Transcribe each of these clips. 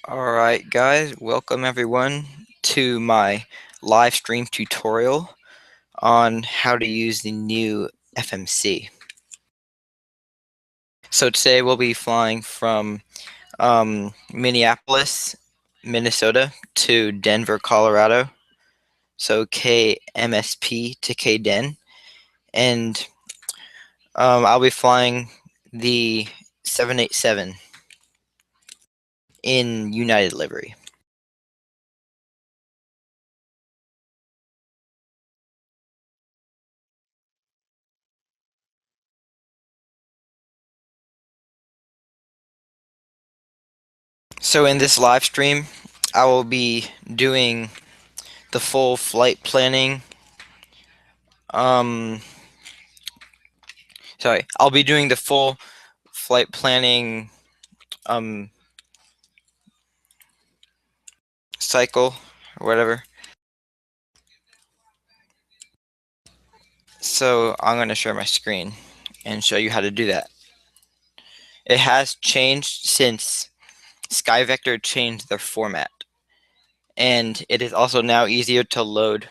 Alright guys, welcome everyone to my live stream tutorial on how to use the new FMC. So today we'll be flying from Minneapolis, Minnesota to Denver, Colorado. So KMSP to KDEN. And I'll be flying the 787 in United livery. So in this live stream, I will be doing the full flight planning. I'll be doing the full flight planning cycle or whatever. So I'm going to share my screen and show you how to do that. It has changed since SkyVector changed their format, and it is also now easier to load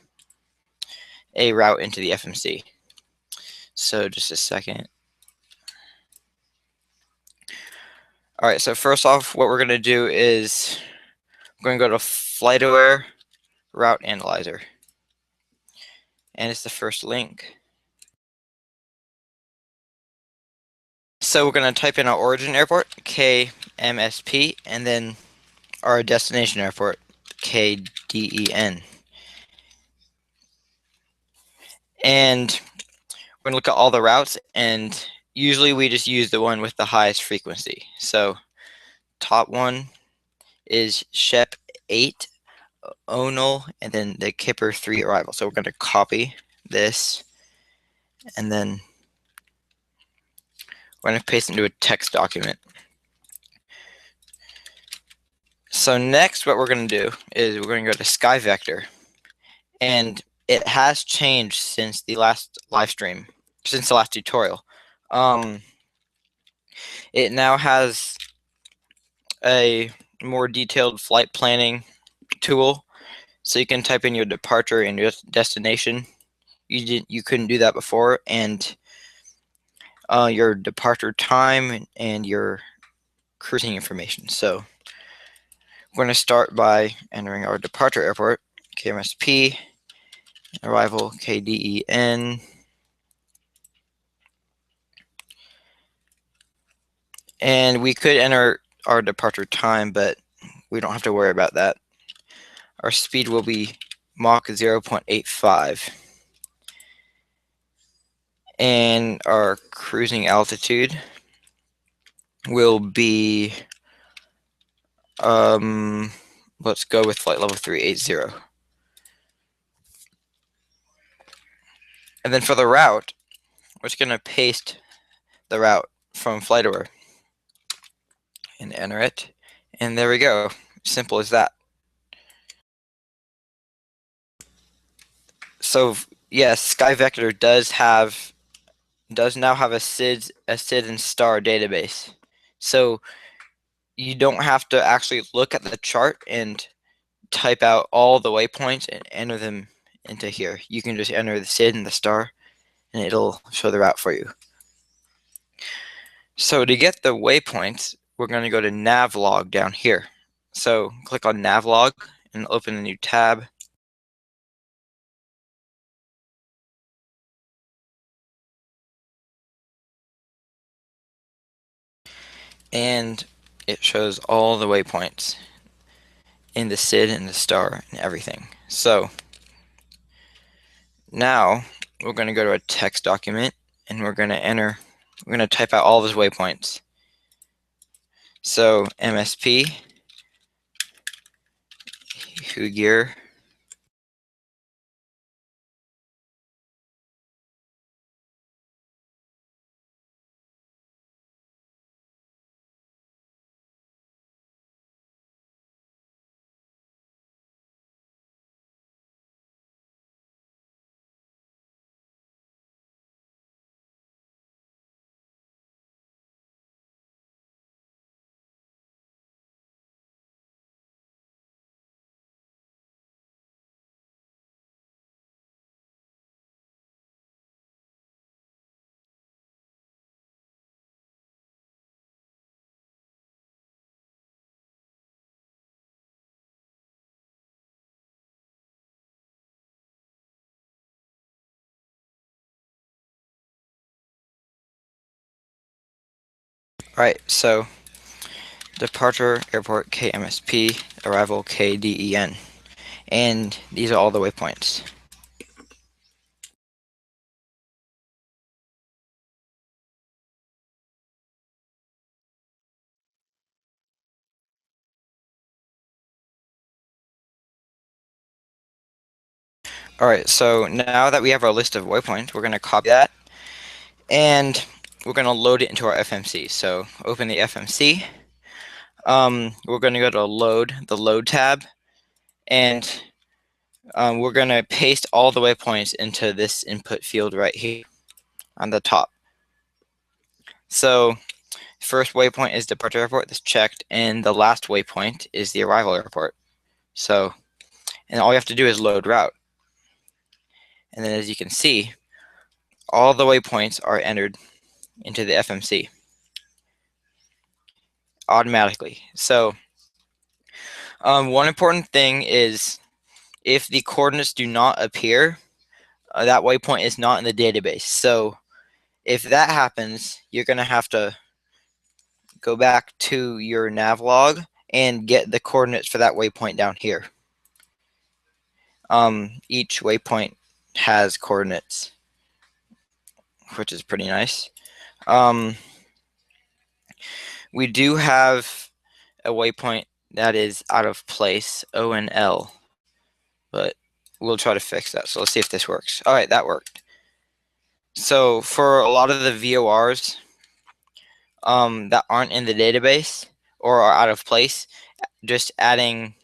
a route into the FMC. So just a second. All right, so first off, what we're going to do is we're going to go to FlightAware Route Analyzer, and it's the first link. So we're going to type in our origin airport, KMSP, and then our destination airport, KDEN. And we're going to look at all the routes, and usually we just use the one with the highest frequency. So top one is Shep 8, Onal, and then the Kipper 3 arrival. So we're going to copy this, and then we're going to paste it into a text document. So next, what we're going to do is we're going to go to SkyVector, and it has changed since the last live stream, since the last tutorial. It now has a more detailed flight planning tool, so you can type in your departure and your destination. You couldn't do that before, and your departure time and your cruising information. So we're going to start by entering our departure airport, KMSP, arrival KDEN, and we could enter our departure time, but we don't have to worry about that. Our speed will be Mach 0.85, and our cruising altitude will be let's go with flight level 380. And then for the route, we're just going to paste the route from FlightAware and enter it. And there we go. Simple as that. So yes, SkyVector does now have a SID and star database. So you don't have to actually look at the chart and type out all the waypoints and enter them into here. You can just enter the SID and the star, and it'll show the route for you. So to get the waypoints, we're going to go to Navlog down here. So click on Navlog and open a new tab. And it shows all the waypoints in the SID and the star and everything. So now we're going to go to a text document, and we're going to type out all those waypoints. So MSP, Hugier, Alright, so departure airport KMSP, arrival KDEN. And these are all the waypoints. Alright, so now that we have our list of waypoints, we're going to copy that and we're going to load it into our FMC. So open the FMC. We're going to go to the load tab, and we're going to paste all the waypoints into this input field right here on the top. So first waypoint is departure airport, that's checked, and the last waypoint is the arrival airport. So, and all you have to do is load route. And then as you can see, all the waypoints are entered into the FMC automatically. So one important thing is if the coordinates do not appear, that waypoint is not in the database. So if that happens, you're going to have to go back to your nav log and get the coordinates for that waypoint down here. Each waypoint has coordinates, which is pretty nice. We do have a waypoint that is out of place, O and L, but we'll try to fix that. So let's see if this works. All right, that worked. So for a lot of the VORs that aren't in the database or are out of place, just adding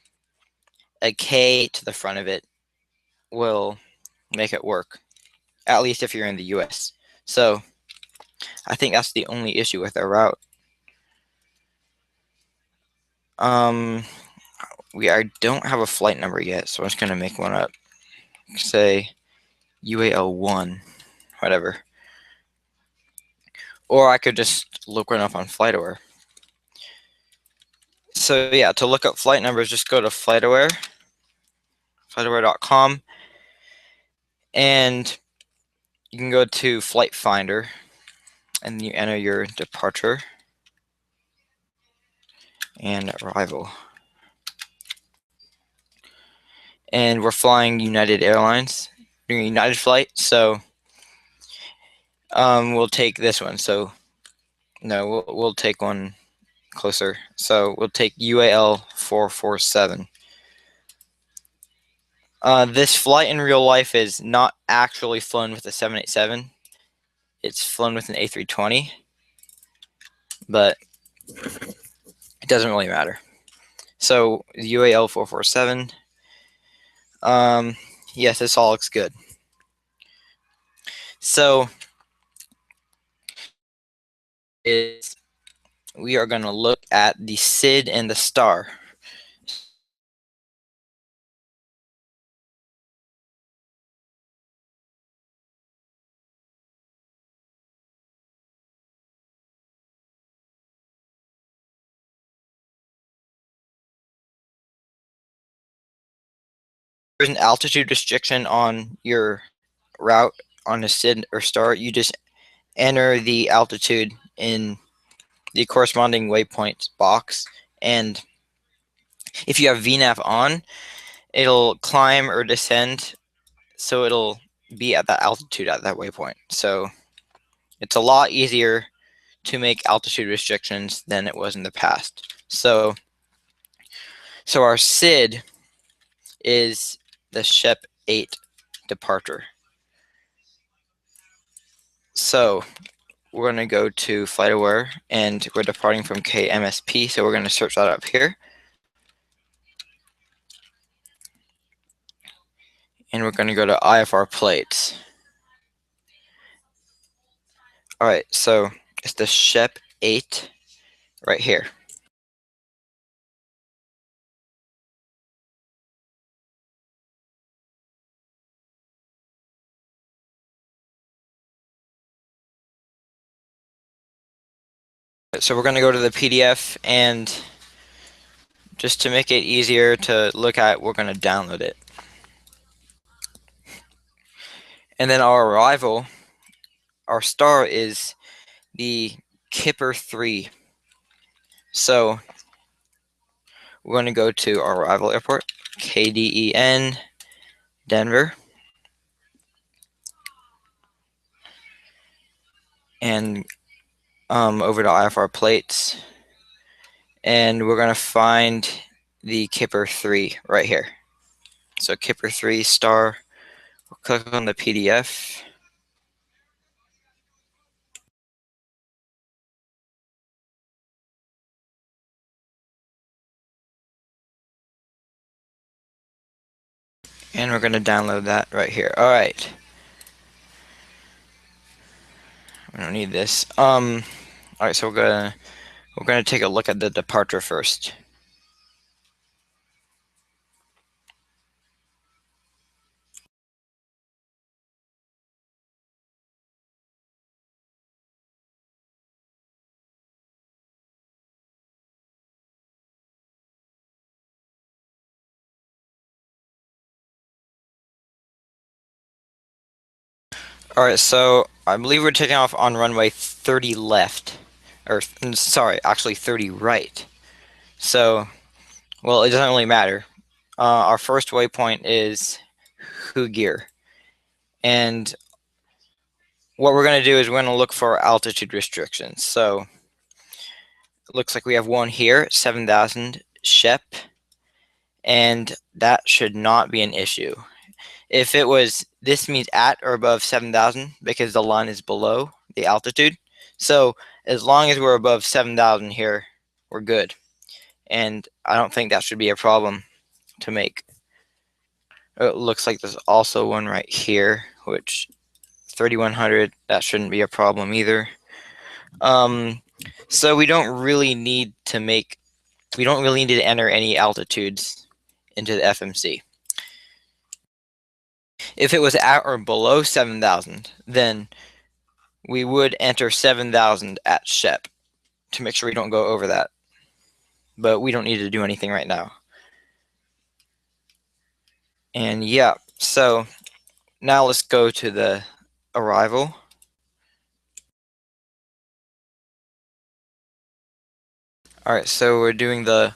a K to the front of it will make it work, at least if you're in the US. So I think that's the only issue with our route. I don't have a flight number yet, so I'm just gonna make one up. Say UAL1, whatever. Or I could just look one up on FlightAware. So yeah, to look up flight numbers, just go to FlightAware, flightaware.com, and you can go to Flight Finder, and you enter your departure and arrival. And we're flying United Airlines, doing a United flight, so we'll take this one. So no, we'll take one closer. So we'll take UAL 447. This flight in real life is not actually flown with a 787. It's flown with an A320, but it doesn't really matter. So UAL 447. Yes, this all looks good. So we are going to look at the SID and the star. There's an altitude restriction on your route on a SID or star. You just enter the altitude in the corresponding waypoints box, and if you have VNAV on, it'll climb or descend, so it'll be at that altitude at that waypoint. So it's a lot easier to make altitude restrictions than it was in the past. So our SID is the SHEP 8 departure. So we're going to go to FlightAware, and we're departing from KMSP, so we're going to search that up here. And we're going to go to IFR plates. All right, so it's the SHEP 8 right here. So we're going to go to the PDF, and just to make it easier to look at, we're going to download it. And then our arrival, our star is the Kipper 3 So we're going to go to our arrival airport, KDEN, Denver. And over to IFR plates. And we're going to find the Kipper 3 right here. So Kipper 3 star, we'll click on the PDF. And we're going to download that right here. All right. We don't need this. All right, so we're gonna take a look at the departure first. All right, so I believe we're taking off on runway 30 left, or sorry, actually 30 right. So, well, it doesn't really matter. Our first waypoint is Hugir, and what we're going to do is we're going to look for altitude restrictions. So it looks like we have one here, 7,000 Shep, and that should not be an issue. If it was, this means at or above 7,000 because the line is below the altitude. So as long as we're above 7,000 here, we're good. And I don't think that should be a problem to make. It looks like there's also one right here, which 3,100, that shouldn't be a problem either. So we don't really need to enter any altitudes into the FMC. If it was at or below 7,000, then we would enter 7,000 at Shep to make sure we don't go over that. But we don't need to do anything right now. And yeah, so now let's go to the arrival. All right, so we're doing the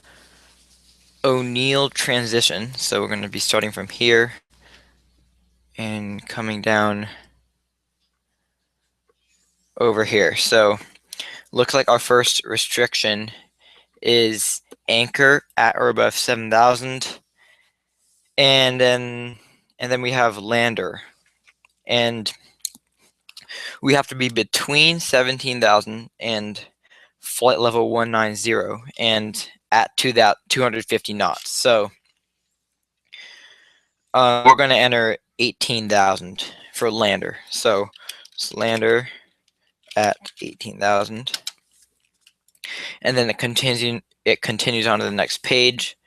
O'Neill transition. So we're going to be starting from here and coming down over here. So looks like our first restriction is anchor at or above 7,000, and then we have lander, and we have to be between 17,000 and flight level 190 and at 250 knots. So we're going to enter 18,000 for lander. So it's lander at 18,000, and then it continues on to the next page.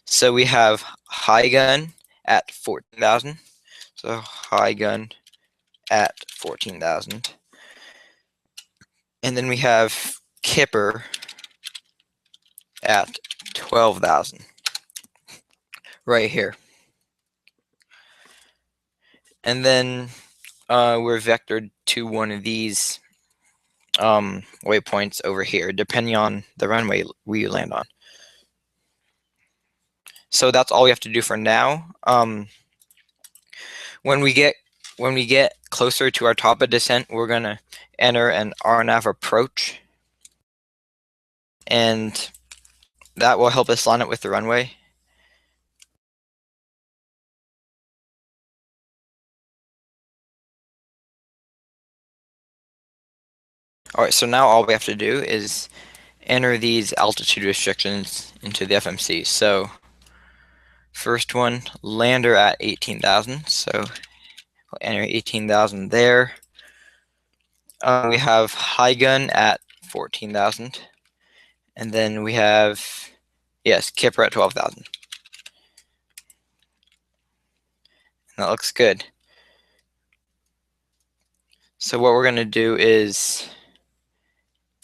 So we have high gun at 14,000. So high gun at 14,000. And then we have Kipper at 12,000 right here. And then we're vectored to one of these waypoints over here, depending on the runway we land on. So that's all we have to do for now. When we get closer to our top of descent, we're gonna enter an RNAV approach, and that will help us line up with the runway. All right, so now all we have to do is enter these altitude restrictions into the FMC. So first one, lander at 18,000. So we'll enter 18,000 there. We have high gun at 14,000. And then we have, yes, Kipper at 12,000. That looks good. So what we're going to do is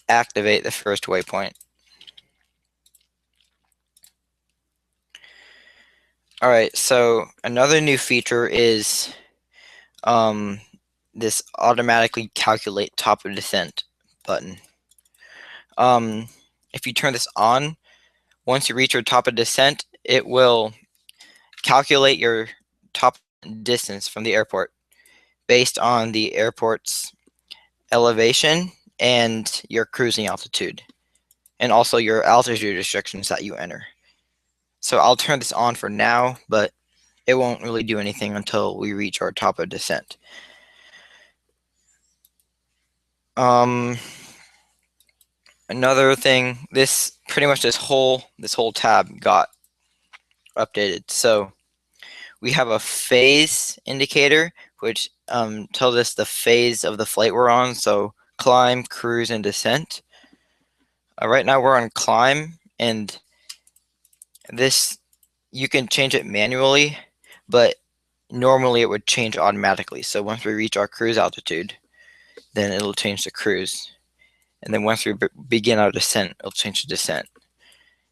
activate the first waypoint. All right, so another new feature is this automatically calculate top of descent button. if you turn this on, once you reach your top of descent, it will calculate your top distance from the airport based on the airport's elevation and your cruising altitude, and also your altitude restrictions that you enter. So I'll turn this on for now, but it won't really do anything until we reach our top of descent. Another thing, this whole tab got updated. So we have a phase indicator, which tells us the phase of the flight we're on. So climb, cruise, and descent. Right now we're on climb, and this, you can change it manually, but normally it would change automatically. So once we reach our cruise altitude, then it'll change to cruise. And then once we begin our descent, it'll change to descent.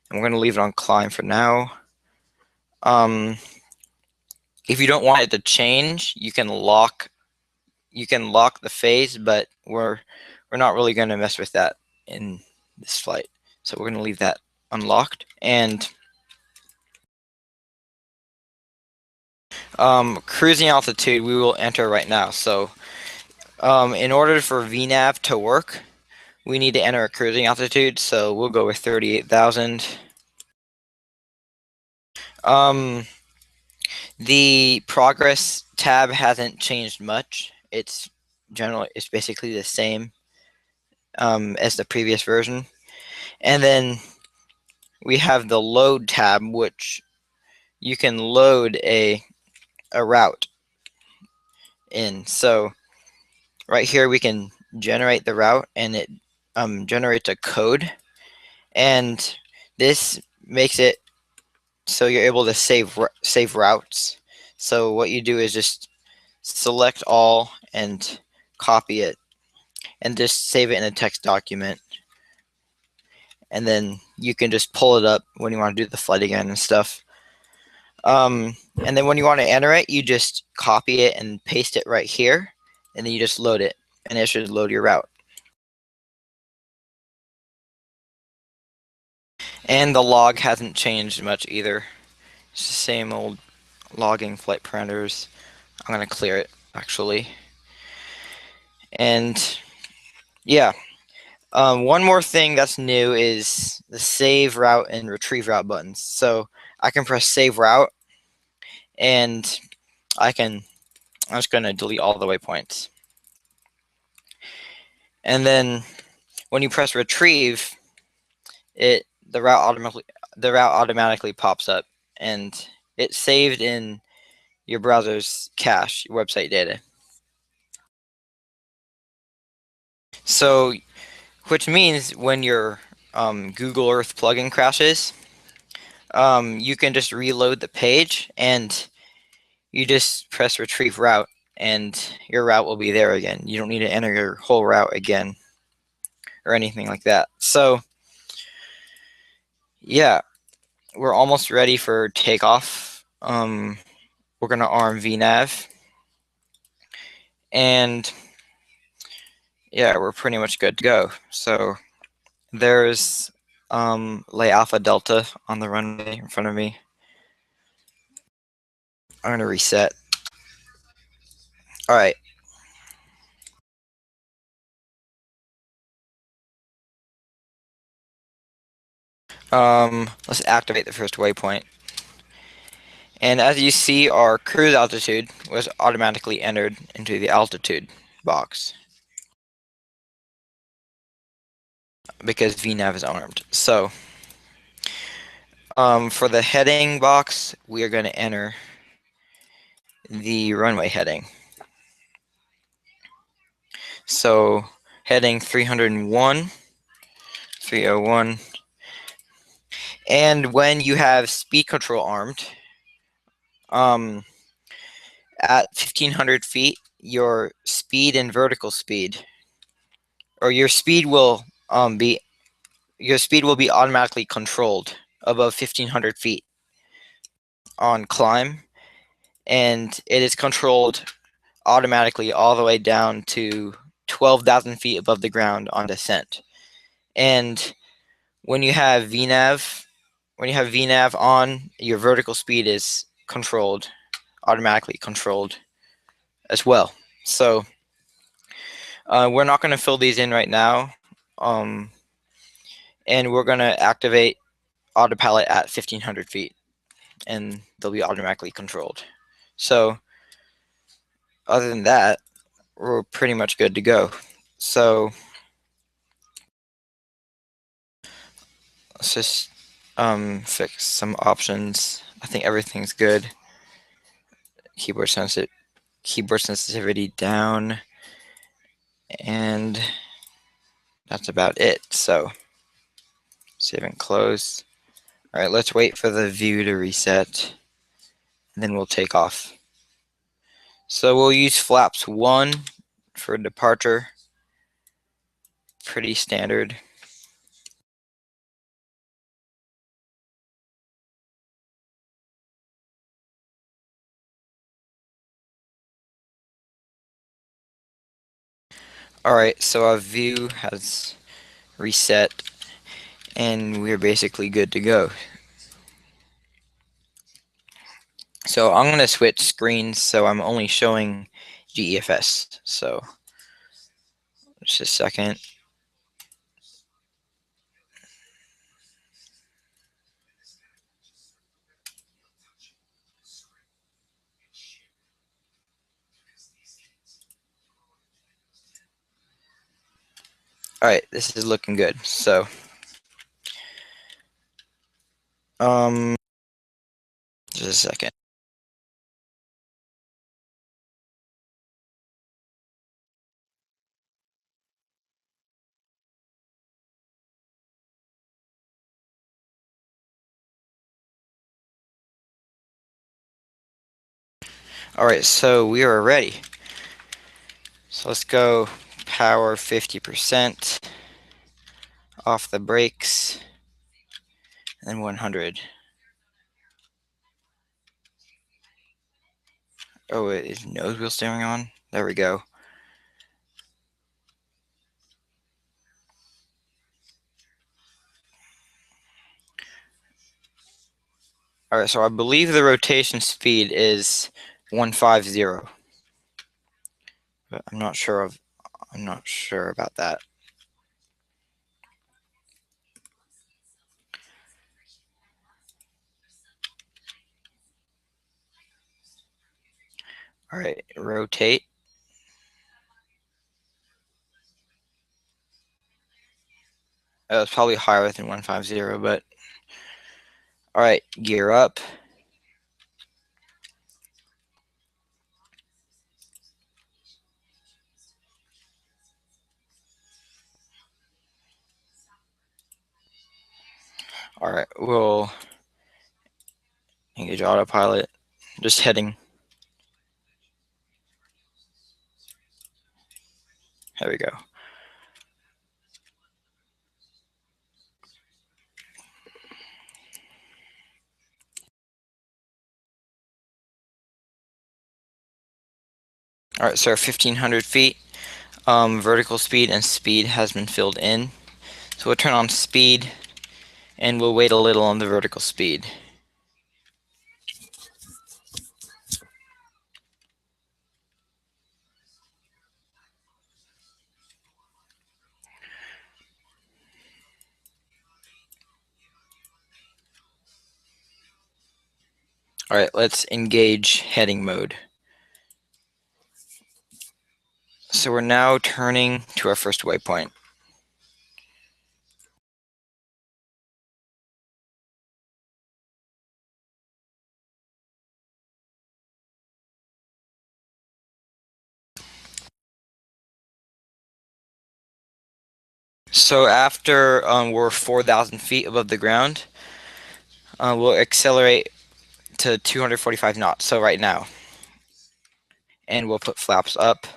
And we're going to leave it on climb for now. If you don't want it to change, you can lock the phase, but we're not really going to mess with that in this flight. So we're going to leave that unlocked. And cruising altitude we will enter right now. So in order for VNAV to work, we need to enter a cruising altitude. So we'll go with 38,000. The progress tab hasn't changed much. It's basically the same as the previous version. And then we have the load tab, which you can load a route in. So right here we can generate the route, and it generates a code, and this makes it so you're able to save routes. So what you do is just select all and copy it, and just save it in a text document, and then you can just pull it up when you want to do the flight again and stuff. And then when you want to enter it, you just copy it and paste it right here, and then you just load it, and it should load your route. And the log hasn't changed much either. It's the same old logging flight parameters. I'm going to clear it, actually. And yeah, one more thing that's new is the save route and retrieve route buttons. So I can press save route, and I'm just going to delete all the waypoints. And then when you press retrieve, the route automatically pops up, and it's saved in your browser's cache, your website data. So, which means when your Google Earth plugin crashes, you can just reload the page, and you just press retrieve route, and your route will be there again. You don't need to enter your whole route again or anything like that. So yeah, we're almost ready for takeoff. We're going to arm VNAV, and yeah, we're pretty much good to go. So there's lay Alpha Delta on the runway in front of me. I'm going to reset. All right. Let's activate the first waypoint. And as you see, our cruise altitude was automatically entered into the altitude box because VNAV is armed. So for the heading box, we are going to enter the runway heading. So heading 301, 301. And when you have speed control armed, at 1,500 feet, your speed and vertical speed, or your speed will be automatically controlled above 1,500 feet on climb, and it is controlled automatically all the way down to 12,000 feet above the ground on descent. And when you have VNAV on, your vertical speed is automatically controlled as well. So we're not going to fill these in right now, and we're going to activate autopilot at 1500 feet, and they'll be automatically controlled. So other than that, we're pretty much good to go. So let's just fix some options. I think everything's good. Keyboard sensitivity down, and that's about it. So save and close. All right, let's wait for the view to reset, and then we'll take off. So we'll use flaps 1 for departure. Pretty standard. All right, so our view has reset, and we're basically good to go. So I'm going to switch screens, so I'm only showing GEFS. So just a second. All right, this is looking good. So just a second. All right, so we are ready. So let's go power 50%, off the brakes, and 100. Oh, is nose wheel steering on? There we go. All right, so I believe the rotation speed is 150, but I'm not sure about that. All right, rotate. It's probably higher than 150, but all right, gear up. All right, we'll engage autopilot. Just heading. There we go. All right, so 1500 feet. Vertical speed and speed has been filled in. So we'll turn on speed, and we'll wait a little on the vertical speed. All right, let's engage heading mode. So we're now turning to our first waypoint. So after we're 4,000 feet above the ground, we'll accelerate to 245 knots, so right now. And we'll put flaps up.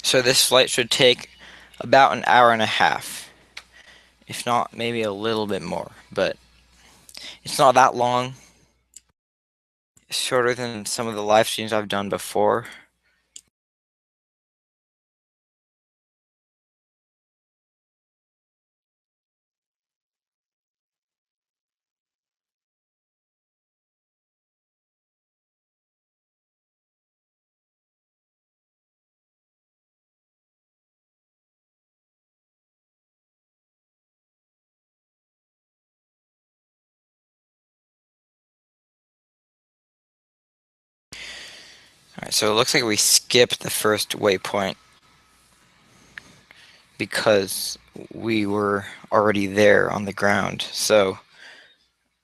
So this flight should take about an hour and a half, if not maybe a little bit more, but it's not that long. It's shorter than some of the live streams I've done before. Alright, so it looks like we skipped the first waypoint because we were already there on the ground. So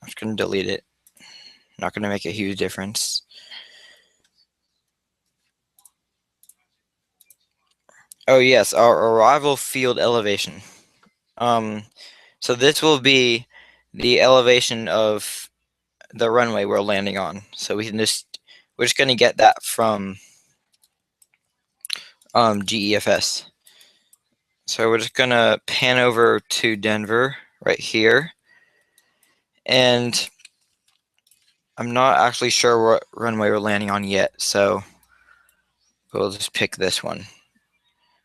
I'm just going to delete it. Not going to make a huge difference. Oh yes, our arrival field elevation. So this will be the elevation of the runway we're landing on. So we're just going to get that from GEFS. So we're just going to pan over to Denver right here. And I'm not actually sure what runway we're landing on yet, so we'll just pick this one.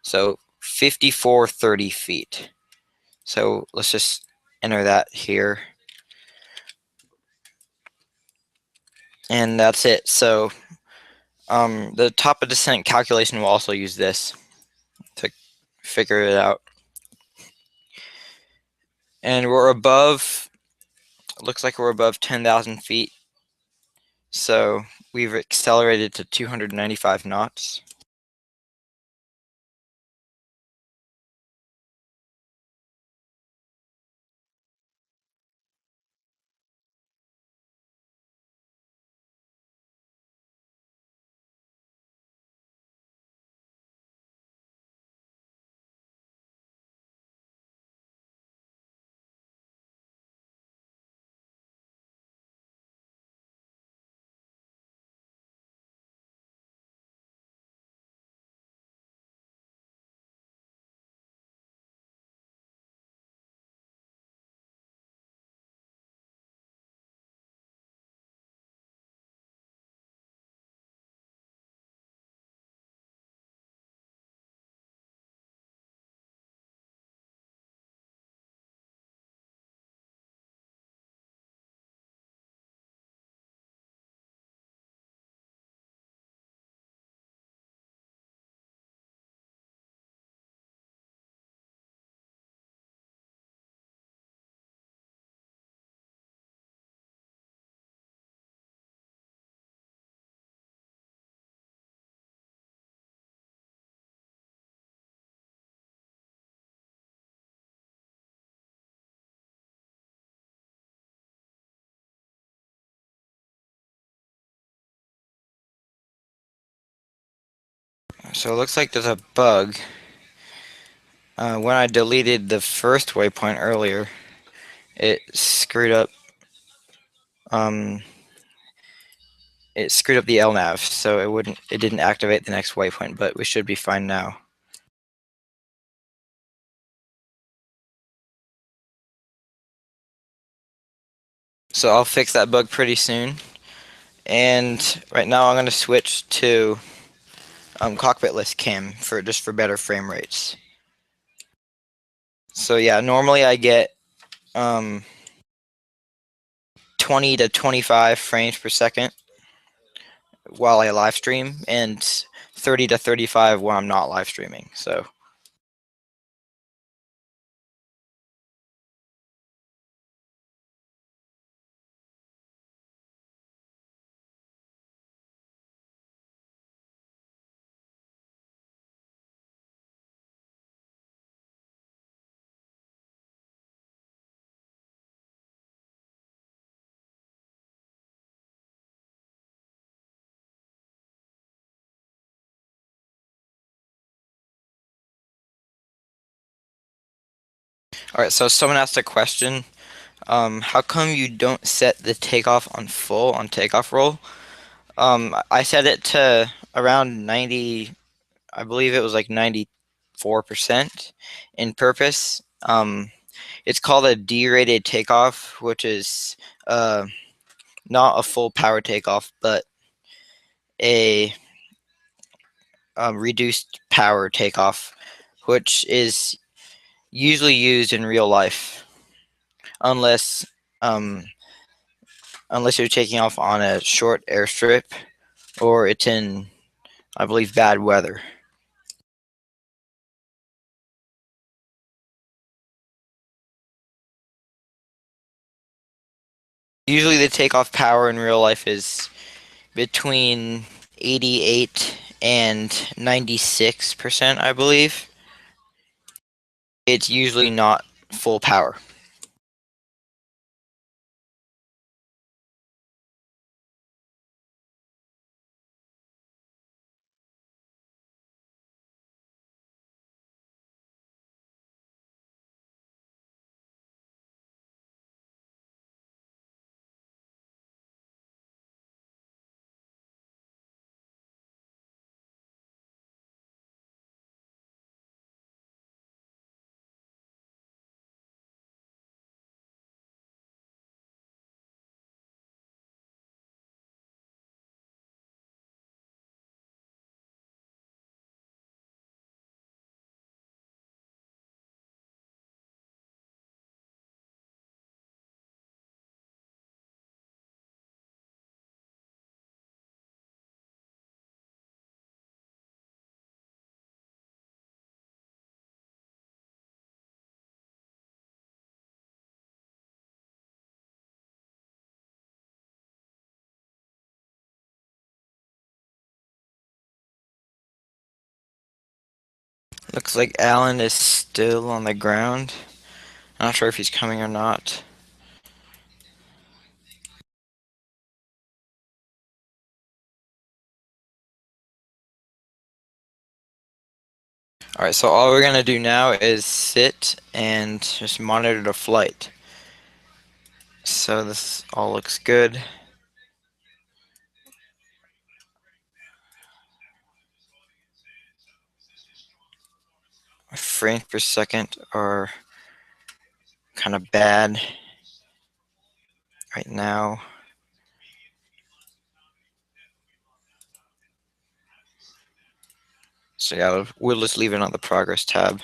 So 5430 feet. So let's just enter that here. And that's it. So the top of descent calculation will also use this to figure it out. And we're above, looks like we're above 10,000 feet. So we've accelerated to 295 knots. So it looks like there's a bug. When I deleted the first waypoint earlier, it screwed up um, the LNAV, so it didn't activate the next waypoint, but we should be fine now. So I'll fix that bug pretty soon. And right now I'm going to switch to cockpitless cam for better frame rates. So yeah, normally I get 20 to 25 frames per second while I live stream, and 30 to 35 when I'm not live streaming. So all right, so someone asked a question. How come you don't set the takeoff on full on takeoff roll? I set it to around 90, I believe it was like 94% in purpose. It's called a derated takeoff, which is not a full power takeoff, but a reduced power takeoff, which is usually used in real life, unless um, unless you're taking off on a short airstrip or it's in, I believe, bad weather. Usually the takeoff power in real life is between 88 and 96%, I believe. It's usually not full power. Looks like Alan is still on the ground. I'm not sure if he's coming or not. Alright, so all we're going to do now is sit and just monitor the flight. So this all looks good. My frames per second are kind of bad right now. So yeah, we'll just leave it on the progress tab.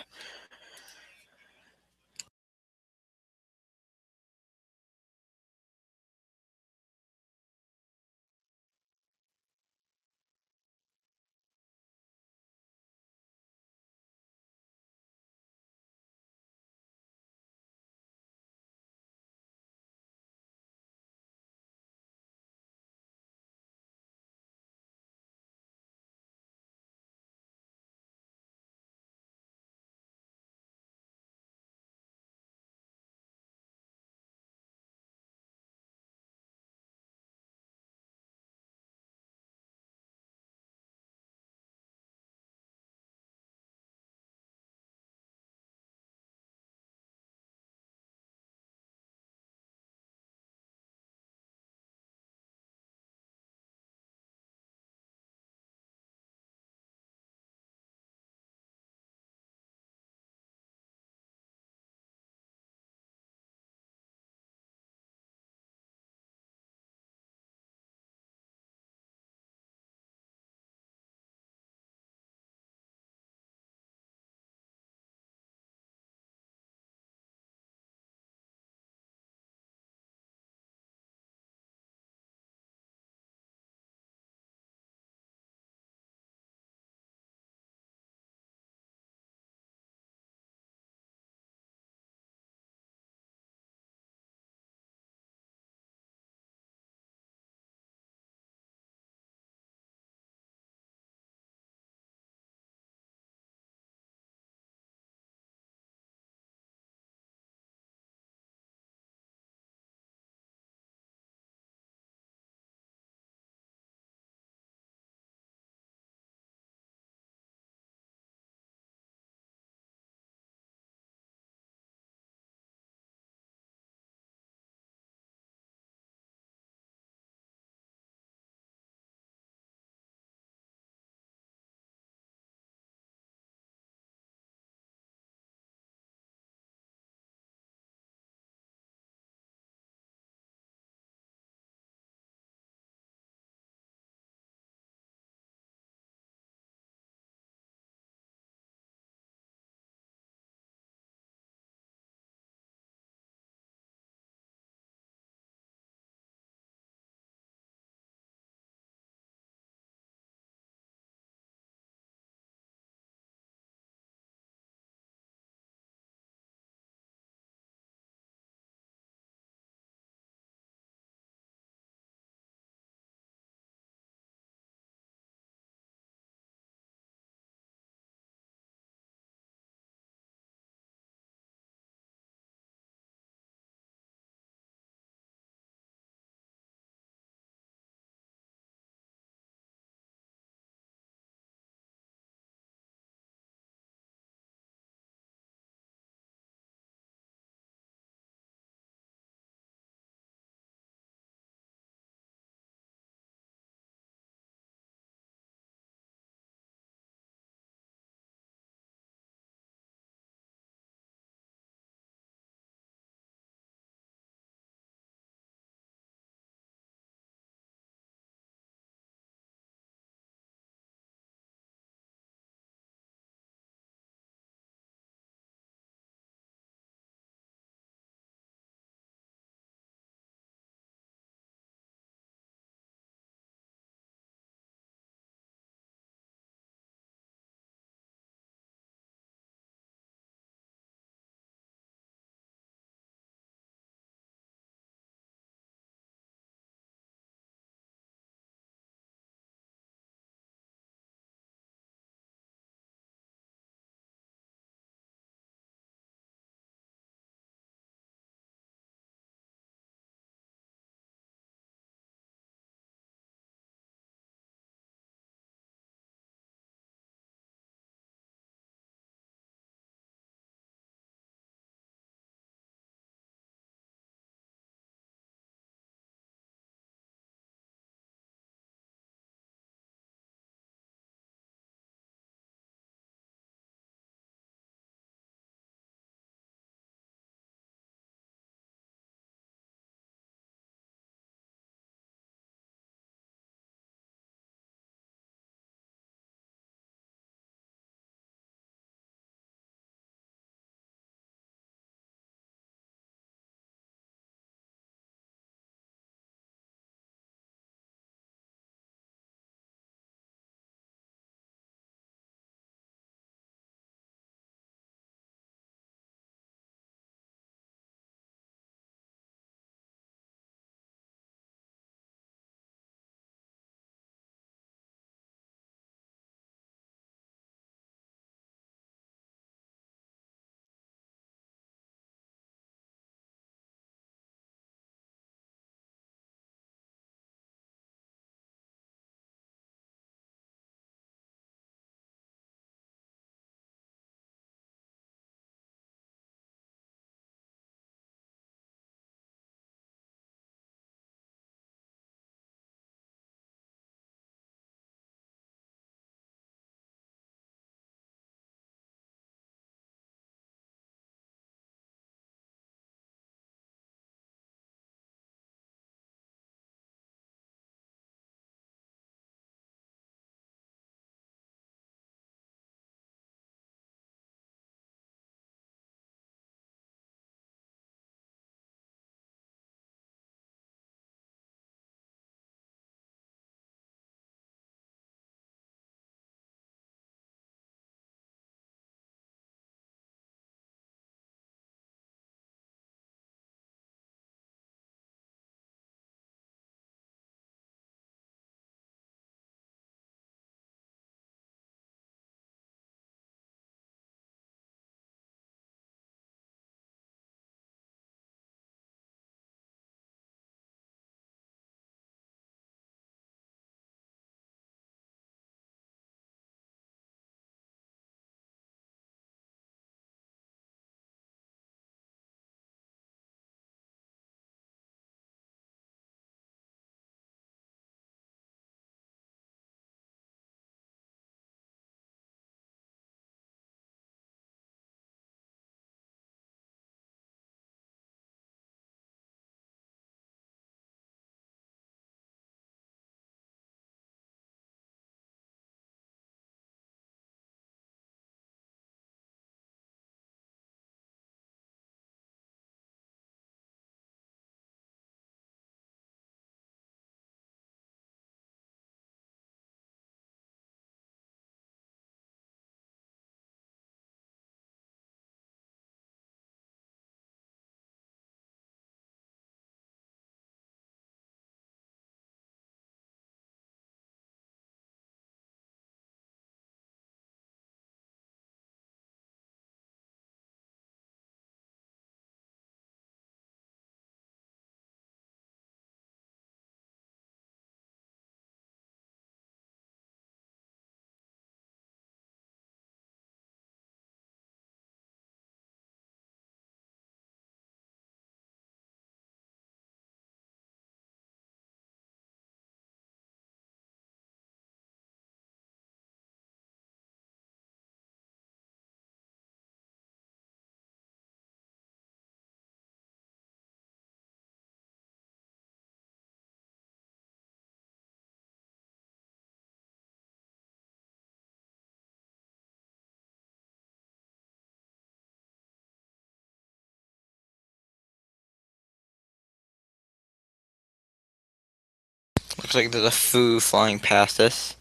Looks like there's a foo flying past us.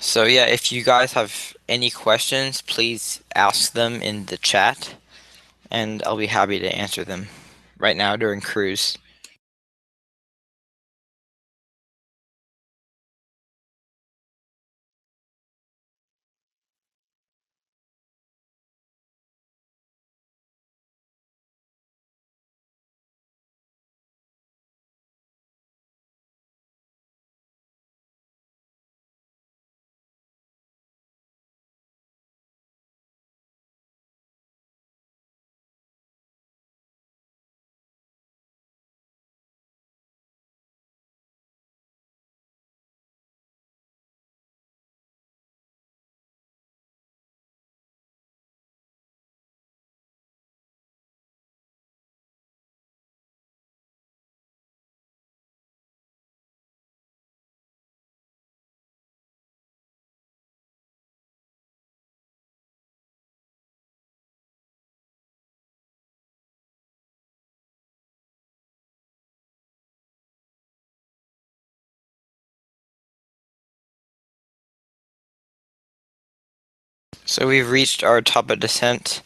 So yeah, if you guys have any questions, please ask them in the chat, and I'll be happy to answer them right now during cruise. So we've reached our top of descent,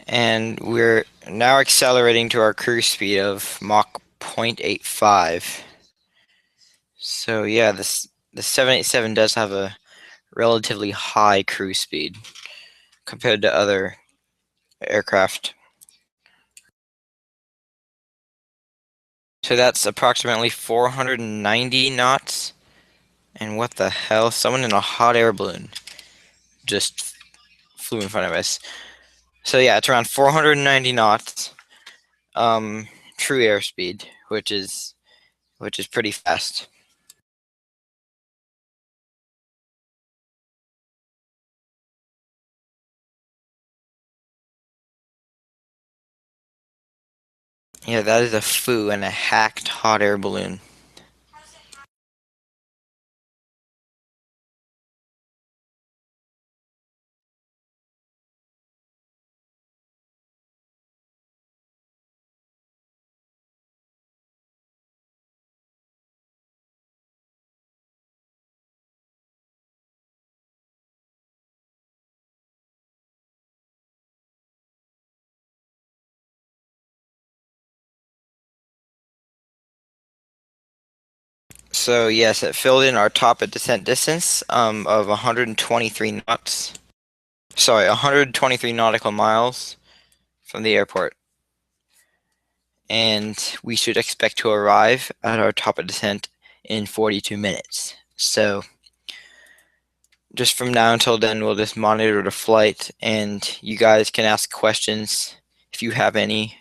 and we're now accelerating to our cruise speed of Mach 0.85. So yeah, the 787 does have a relatively high cruise speed compared to other aircraft. So that's approximately 490 knots. And what the hell? Someone in a hot air balloon just flew in front of us. So yeah, it's around 490 knots. True airspeed, which is pretty fast. Yeah, that is a foo and a hacked hot air balloon. So yes, it filled in our top of descent distance of 123 knots. Sorry, 123 nautical miles from the airport. And we should expect to arrive at our top of descent in 42 minutes. So just from now until then, we'll just monitor the flight, and you guys can ask questions if you have any.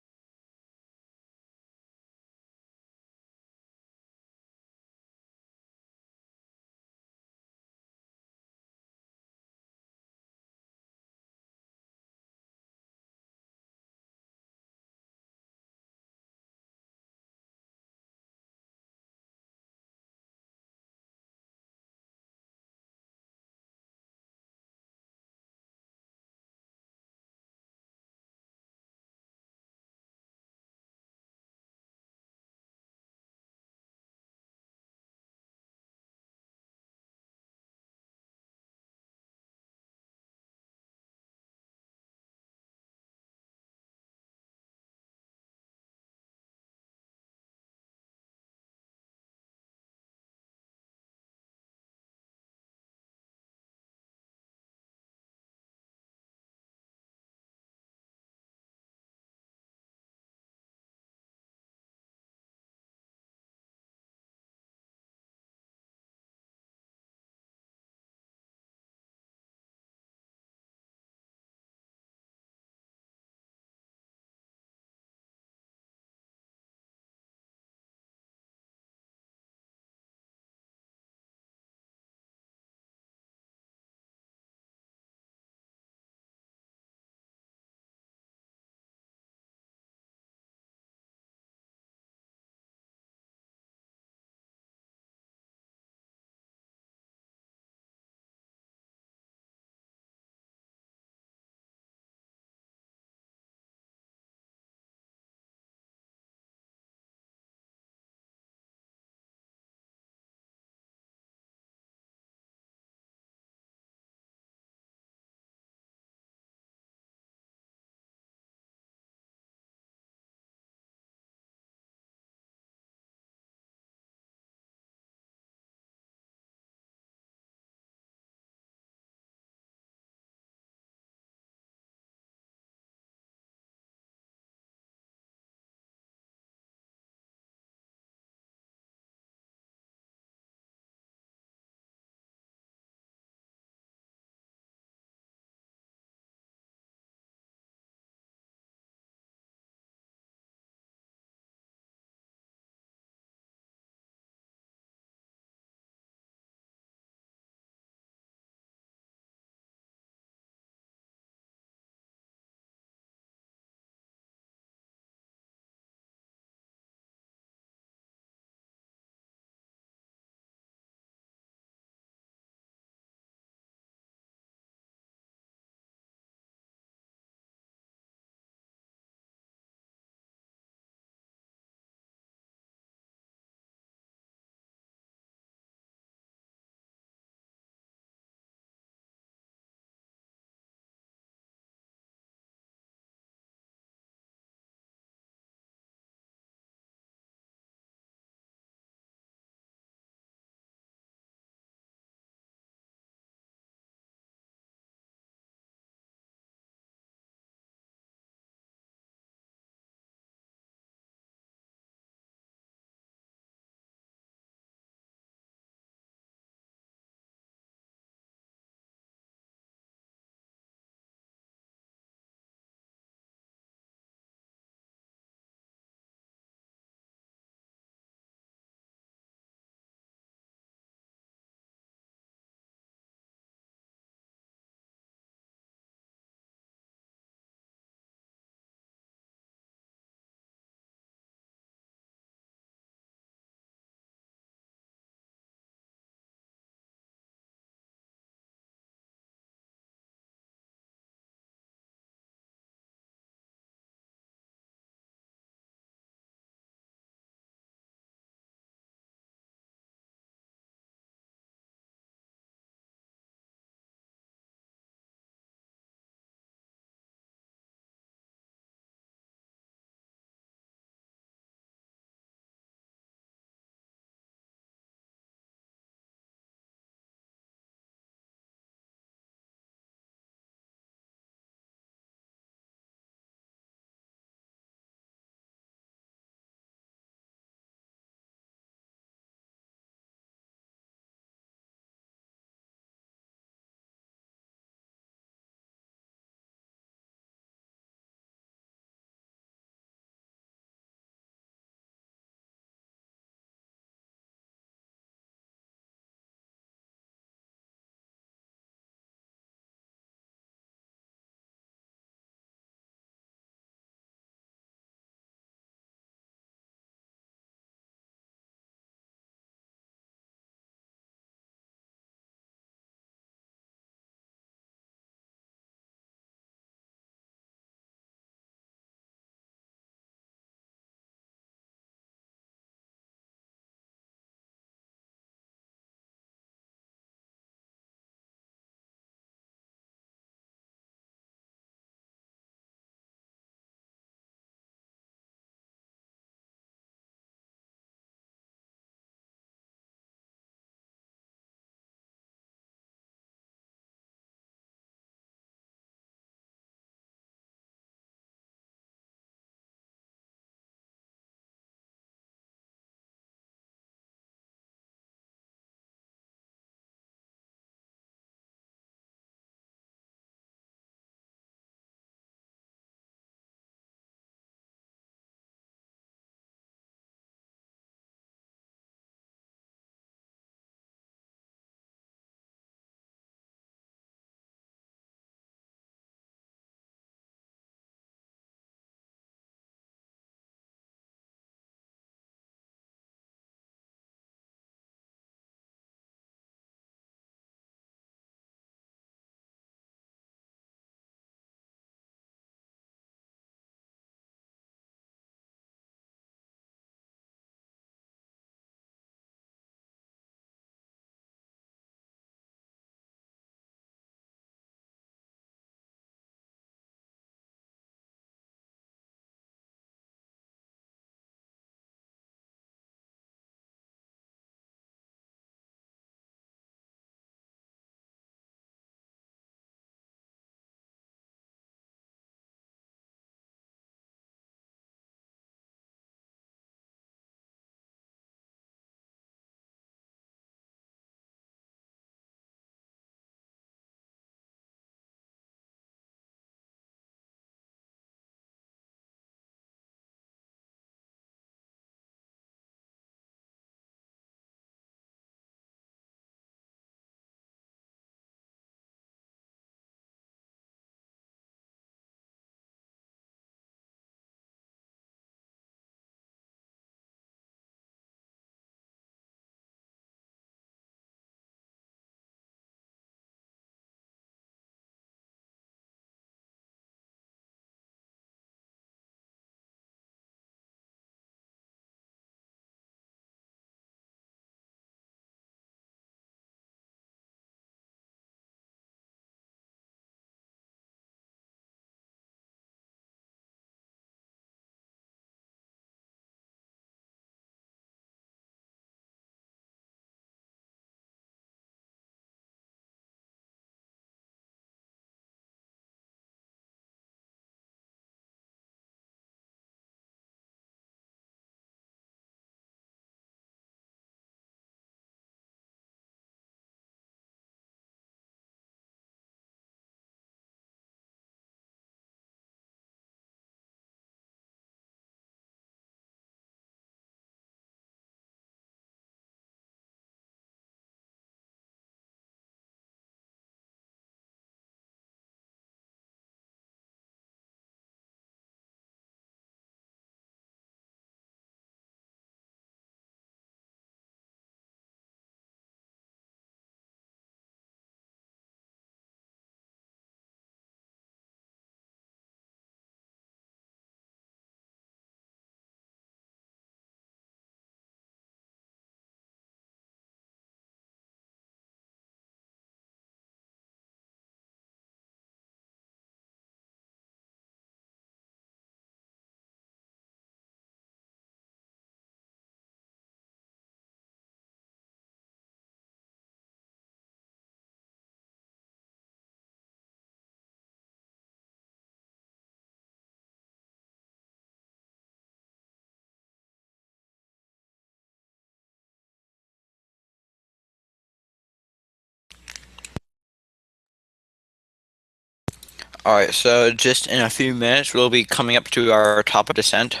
All right, so just in a few minutes, we'll be coming up to our top of descent.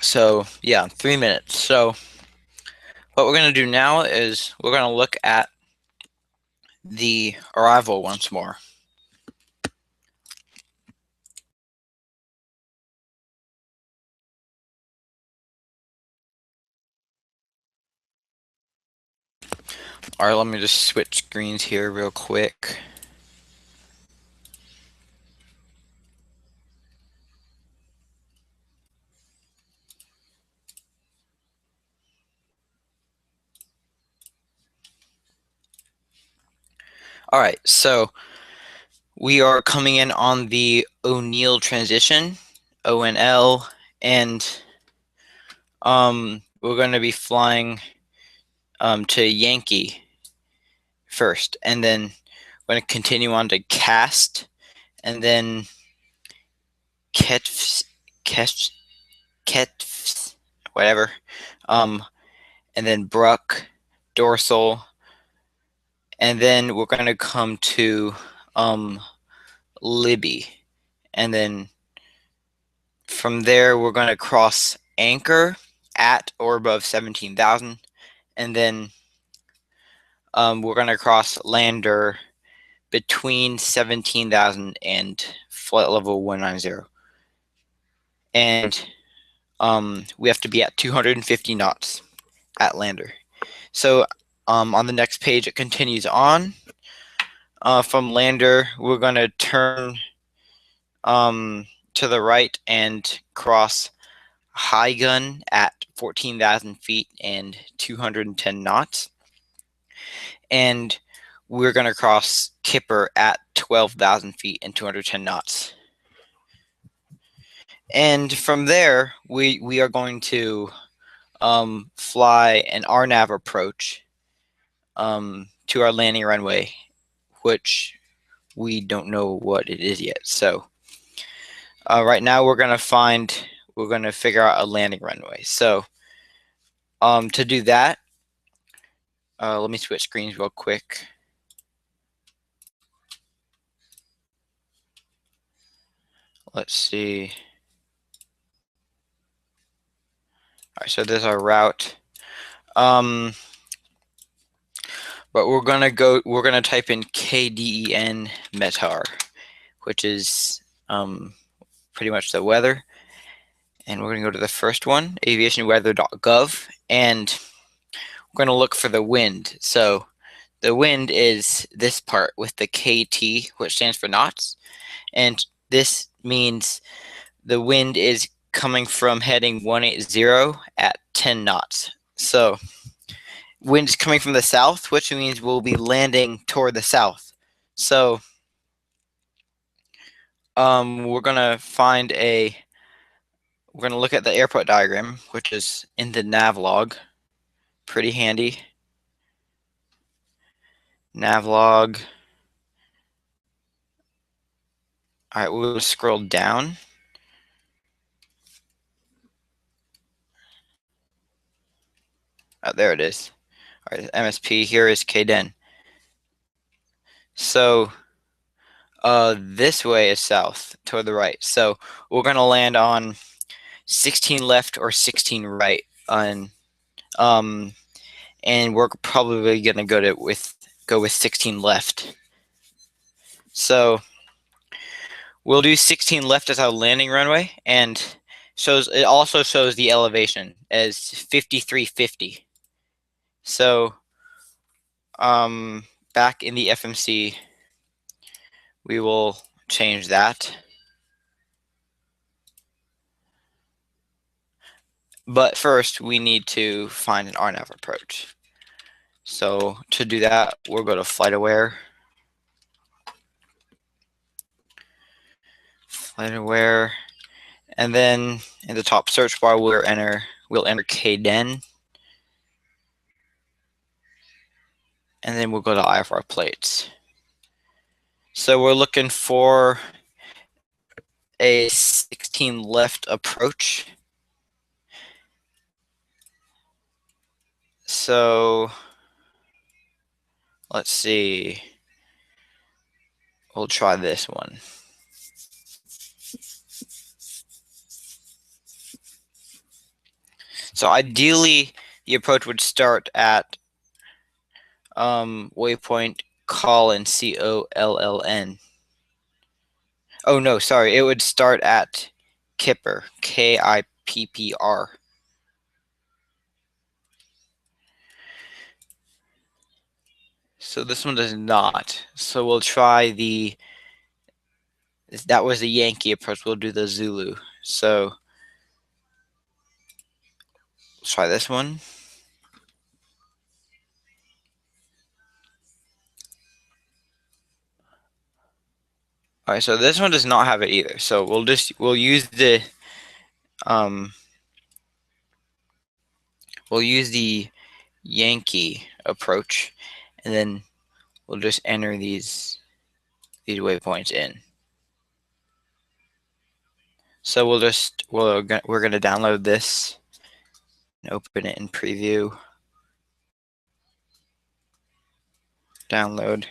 So yeah, 3 minutes. So what we're going to do now is we're going to look at the arrival once more. All right, let me just switch screens here real quick. All right, so we are coming in on the O'Neill transition, ONL, and we're going to be flying to Yankee first, and then we're going to continue on to Cast, and then Ketfs, whatever, and then Bruck, Dorsal, and then we're going to come to Libby, and then from there we're going to cross Anchor at or above 17,000, and then we're going to cross Lander between 17,000 and flight level 190, and we have to be at 250 knots at Lander. So on the next page, it continues on. From Lander, we're going to turn to the right and cross High Gun at 14,000 feet and 210 knots. And we're going to cross Kipper at 12,000 feet and 210 knots. And from there, we are going to fly an RNAV approach to our landing runway, which we don't know what it is yet. So right now we're going to figure out a landing runway. So to do that, let me switch screens real quick. Let's see. All right, so there's our route. But we're gonna type in KDEN METAR, which is pretty much the weather. And we're gonna go to the first one, aviationweather.gov, and we're gonna look for the wind. So the wind is this part with the KT, which stands for knots. And this means the wind is coming from heading 180 at 10 knots. So wind is coming from the south, which means we'll be landing toward the south. So we're gonna look at the airport diagram, which is in the navlog. Pretty handy. Navlog. All right, we'll scroll down. Oh, there it is. All right, MSP. Here is KDEN. So this way is south, toward the right. So we're gonna land on 16 left or 16 right on and we're probably gonna go with 16 left. So we'll do 16 left as our landing runway, and it also shows the elevation as 5350. So back in the FMC, we will change that. But first, we need to find an RNAV approach. So to do that, we'll go to FlightAware. FlightAware, and then in the top search bar, we'll enter KDEN, and then we'll go to IFR plates. So we're looking for a 16 left approach. So let's see. we'll try this one. So ideally, the approach would start at waypoint colon COLLN. Oh no, sorry, it would start at Kippr, KIPPR. So this one does not. So we'll try that was the Yankee approach. We'll do the Zulu. So let's try this one. All right, so this one does not have it either. So we'll use the Yankee approach, and then we'll just enter these waypoints in. So we're going to download this and open it in preview. Download.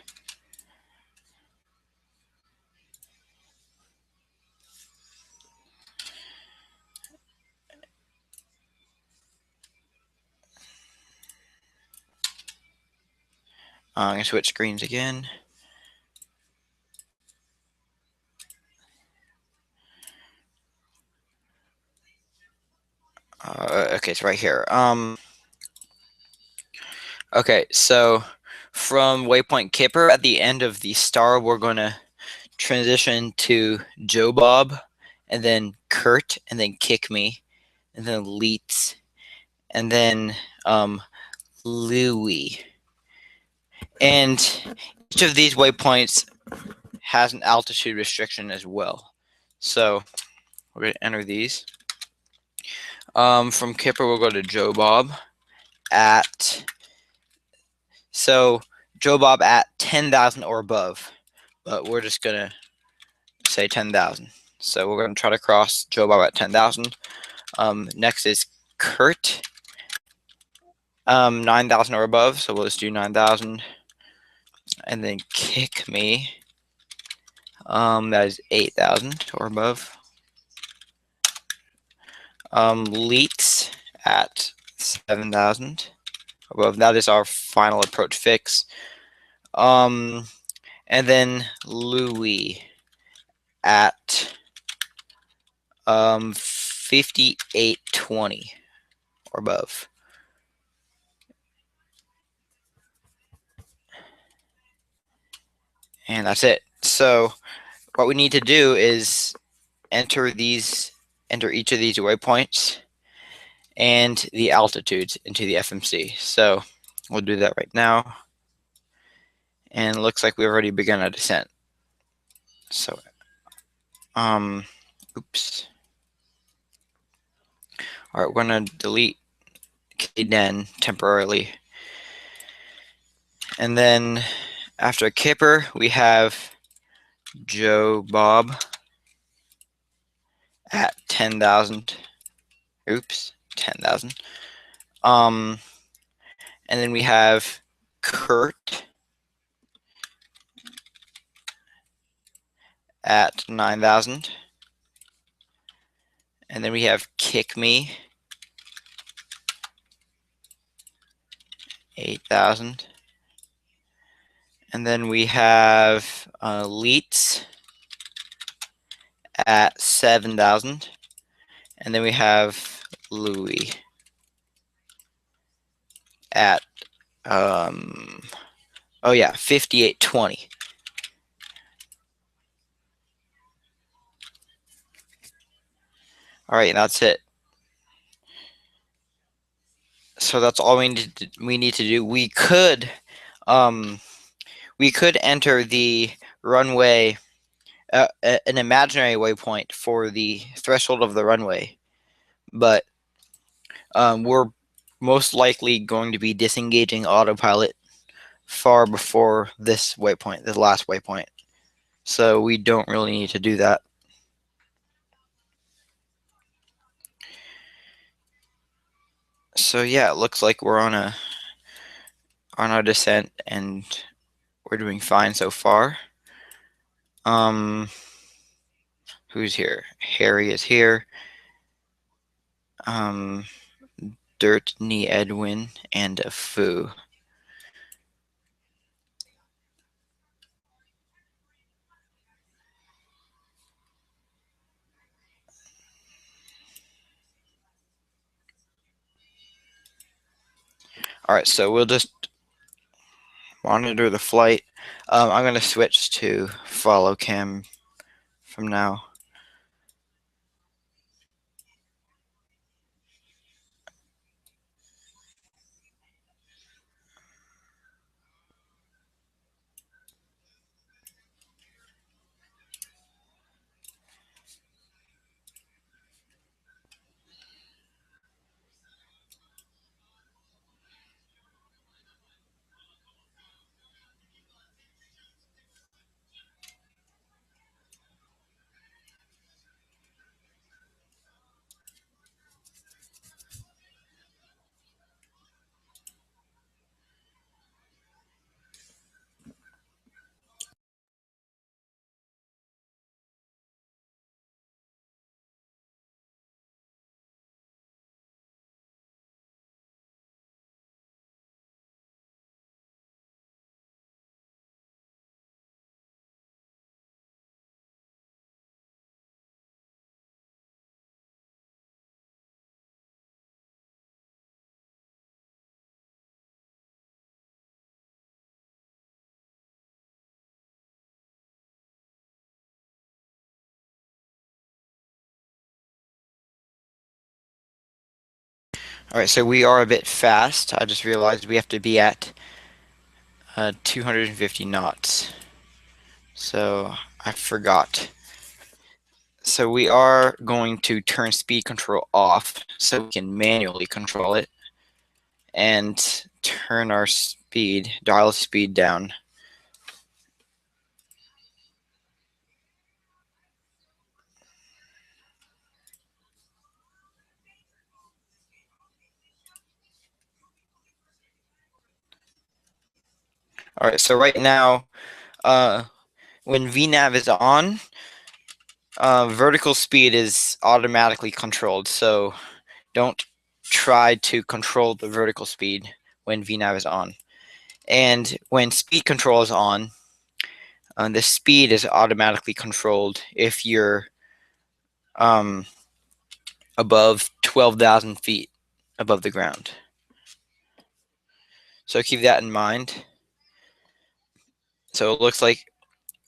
I'm going to switch screens again. Okay, it's right here. Okay, so from waypoint Kippr at the end of the star, we're going to transition to Joe Bob, and then Kurt, and then Kick Me, and then Leets, and then Louie. And each of these waypoints has an altitude restriction as well. So we're going to enter these. From Kippr, we'll go to Joe Bob at, so Joe Bob at 10,000 or above, but we're just going to say 10,000. So we're going to try to cross Joe Bob at 10,000. Next is Kurt, 9,000 or above, so we'll just do 9,000. And then Kick Me, that is 8,000 or above. Leaks at 7,000 above. That is our final approach fix. And then Louie at 5820 or above. And that's it. So what we need to do is enter each of these waypoints and the altitudes into the FMC. So we'll do that right now. And it looks like we've already begun a descent. So, oops. All right, we're going to delete KDEN temporarily. And then after Kippr, we have Joe Bob at 10,000. Oops, 10,000. And then we have Kurt at 9,000. And then we have Kick Me, 8,000. And then we have Leets at 7,000. And then we have Louie at 5820. All right, and that's it. So that's all we need to do. We could enter the runway, an imaginary waypoint for the threshold of the runway, but we're most likely going to be disengaging autopilot far before this waypoint, the last waypoint. So we don't really need to do that. So yeah, it looks like we're on our descent, and we're doing fine so far. Who's here? Harry is here. Dirt Knee Edwin and a Foo. All right, so we'll just monitor the flight. I'm going to switch to follow cam from now. All right, so we are a bit fast. I just realized we have to be at 250 knots. So I forgot. So we are going to turn speed control off so we can manually control it and turn our speed, dial speed down. All right, so right now, when VNAV is on, vertical speed is automatically controlled. So don't try to control the vertical speed when VNAV is on. And when speed control is on, the speed is automatically controlled if you're above 12,000 feet above the ground. So keep that in mind. So it looks like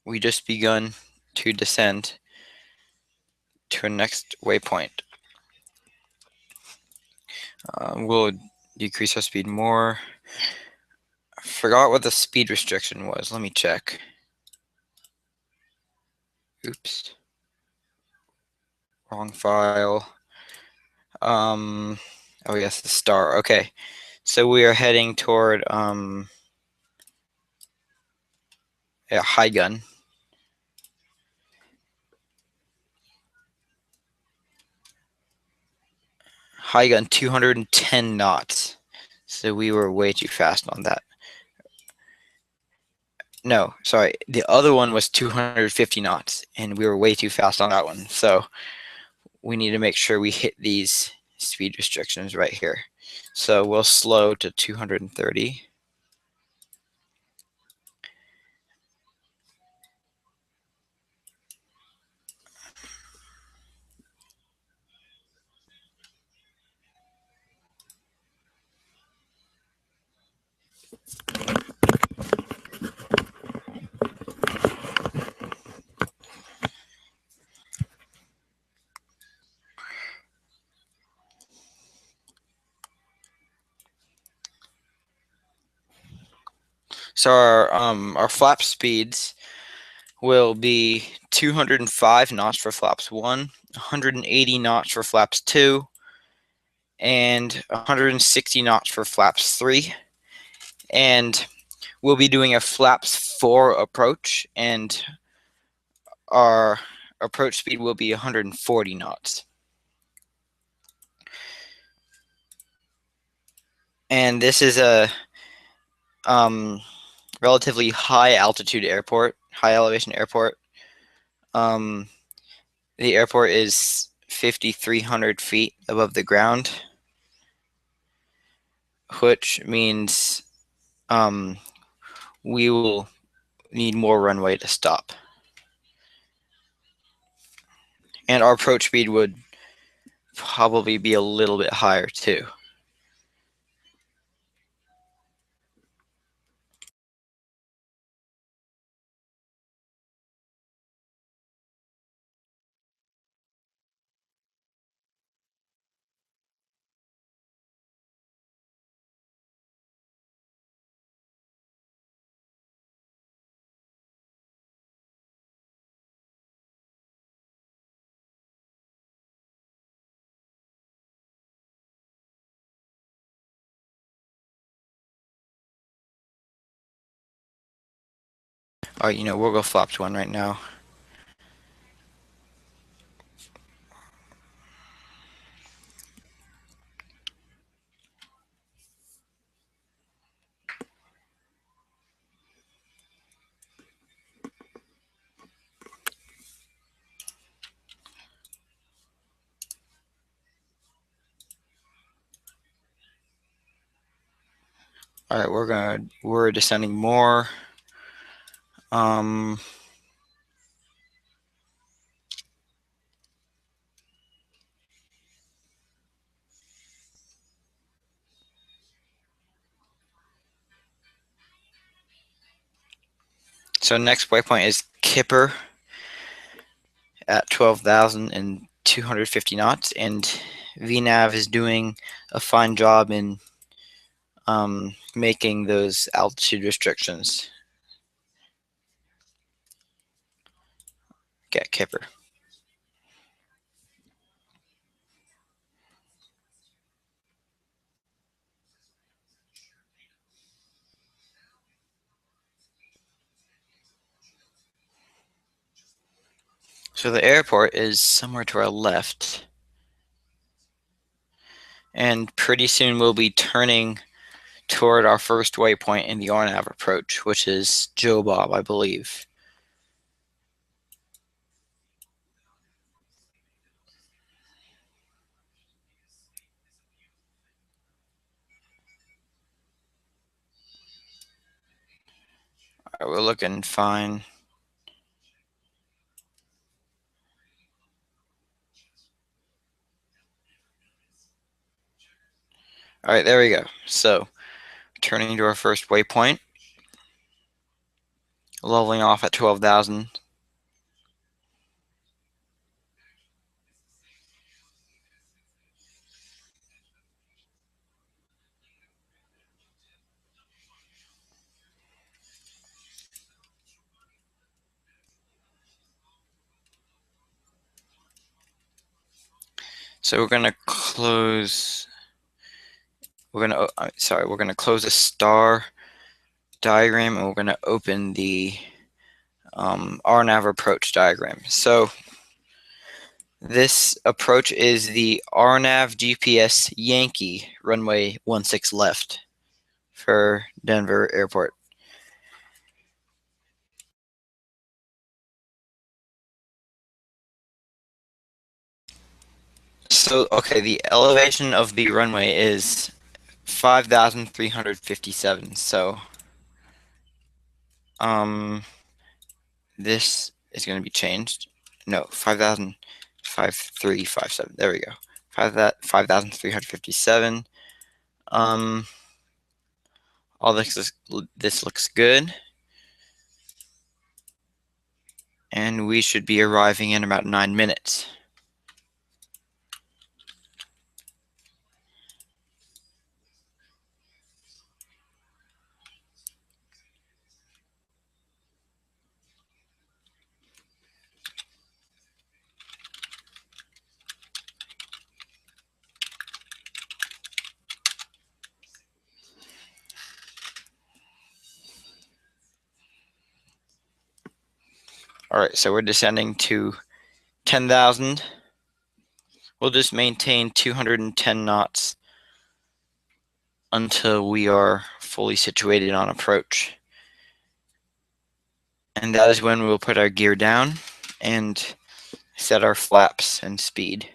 we just begun to descend to a next waypoint. We'll decrease our speed more. I forgot what the speed restriction was. Let me check. Oops. Wrong file. Oh yes, the star. Okay. So we are heading toward a high gun. High gun 210 knots. So we were way too fast on that. No, sorry. The other one was 250 knots, and we were way too fast on that one. So we need to make sure we hit these speed restrictions right here. So we'll slow to 230. So our flap speeds will be 205 knots for flaps 1, 180 knots for flaps 2, and 160 knots for flaps 3. And we'll be doing a flaps 4 approach, and our approach speed will be 140 knots. And this is a relatively high altitude airport, high elevation airport. The airport is 5,300 feet above the ground, which means we will need more runway to stop. And our approach speed would probably be a little bit higher too. All right, we'll go flop to one right now. All right, we're descending more. So next waypoint is Kipper at 12,250 knots, and VNav is doing a fine job in making those altitude restrictions. Get Kipper. So the airport is somewhere to our left. And pretty soon we'll be turning toward our first waypoint in the RNAV approach, which is Joe Bob, I believe. All right, we're looking fine. All right, there we go. So turning to our first waypoint, leveling off at 12,000. So we're gonna close. We're gonna close a star diagram, and we're gonna open the RNAV approach diagram. So this approach is the RNAV GPS Yankee runway 16 left for Denver Airport. So, okay, the elevation of the runway is 5,357. So, this is going to be changed. No, 5,357. There we go. 5,357. All this looks good. And we should be arriving in about 9 minutes. All right, so we're descending to 10,000. We'll just maintain 210 knots until we are fully situated on approach. And that is when we'll put our gear down and set our flaps and speed.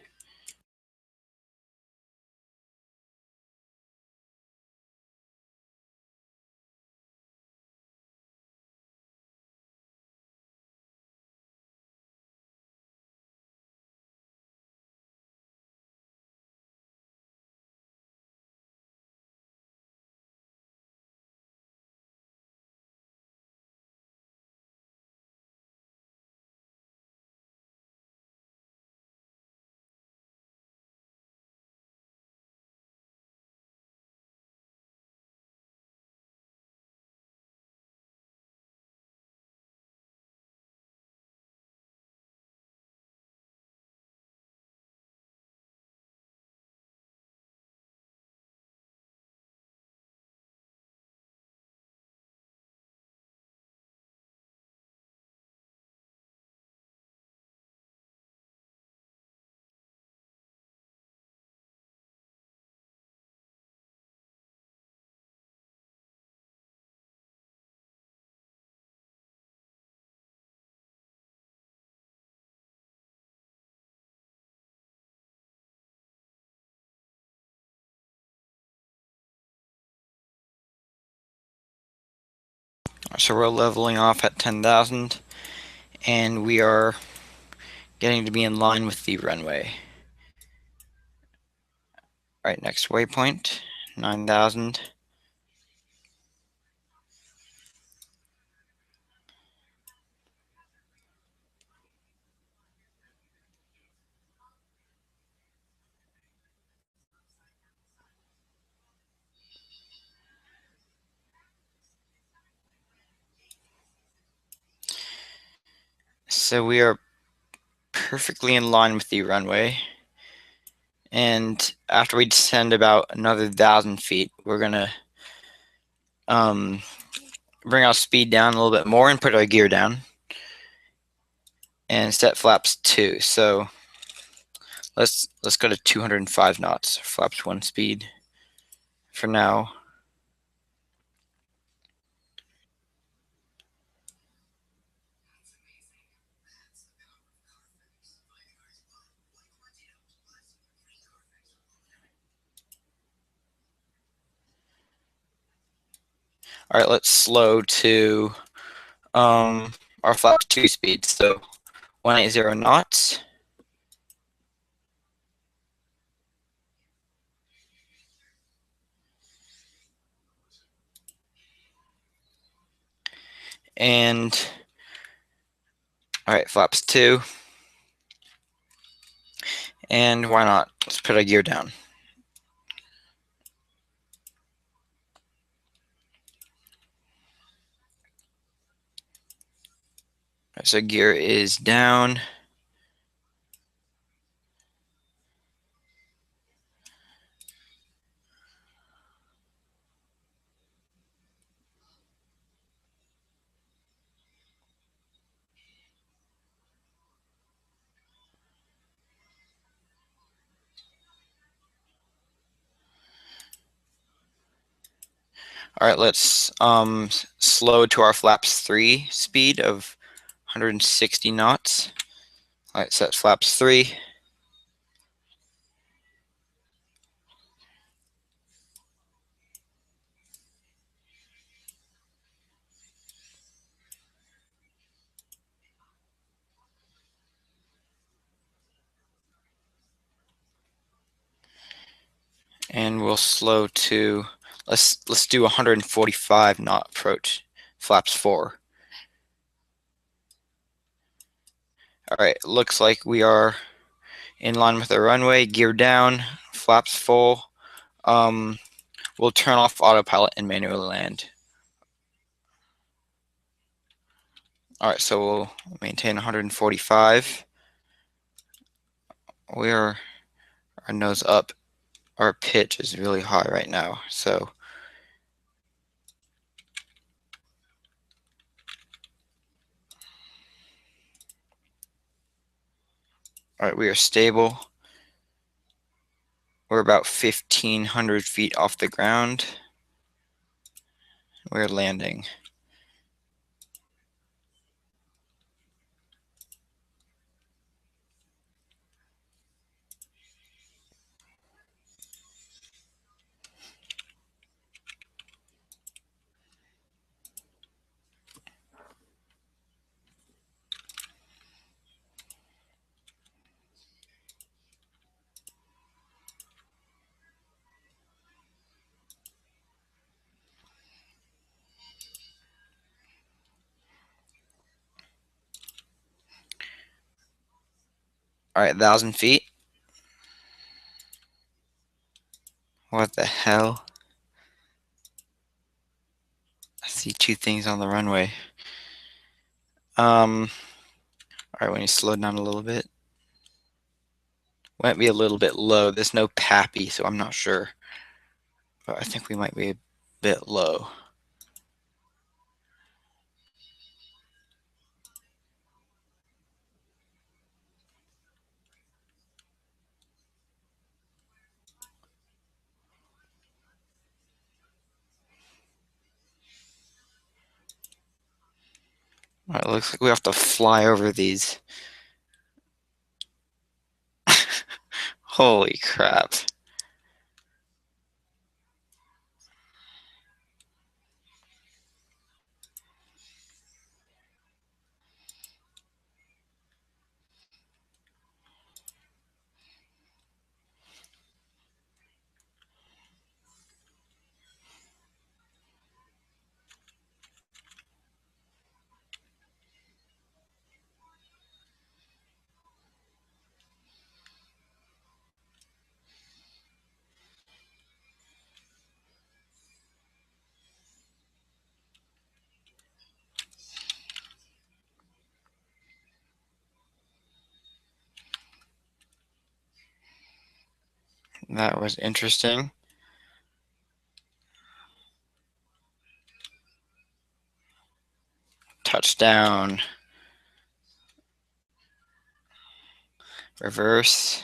So we're leveling off at 10,000, and we are getting to be in line with the runway. All right, next waypoint, 9,000. So we are perfectly in line with the runway. And after we descend about another 1,000 feet, we're gonna bring our speed down a little bit more and put our gear down and set flaps 2. So let's go to 205 knots, flaps 1 speed for now. All right, let's slow to our flap 2 speed. So 180 knots. And all right, flaps 2. And why not? Let's put our gear down. Right, so gear is down. All right, let's slow to our flaps 3 speed of 160 knots. All right, set flaps 3. And we'll slow to, let's do 145 knot approach, flaps 4. All right, looks like we are in line with the runway, gear down, flaps full. We'll turn off autopilot and manually land. All right, so we'll maintain 145. We are our nose up. Our pitch is really high right now, so all right, we are stable. We're about 1,500 feet off the ground. We're landing. All right, 1,000 feet. What the hell? I see two things on the runway. All right, we need to slow down a little bit. Might be a little bit low. There's no PAPI, so I'm not sure. But I think we might be a bit low. All right, looks like we have to fly over these. Holy crap. That was interesting. Touchdown. Reverse.